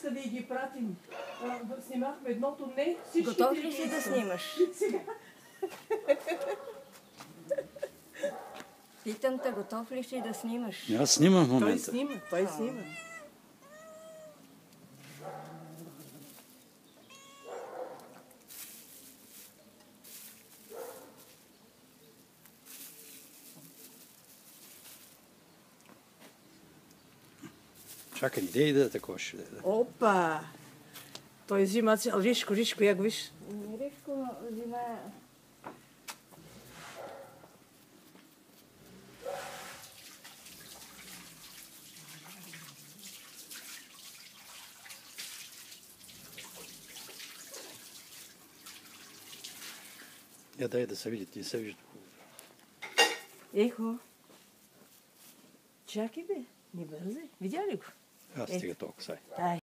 иска да ги пратим. Снимахме едното, не всички. Готов ли си да снимаш? Сега. Питам те, готов ли си да снимаш? Аз снимам в момента. Той снима. Чакай, иде да такова ще да. Опа! Той взима цял. Ришко, я го виж. Ришко взима... Я дай да се види, не се вижда. Ехо. Чакай бе, не бързи. Видя ли го? Аз стига толкова. Дай.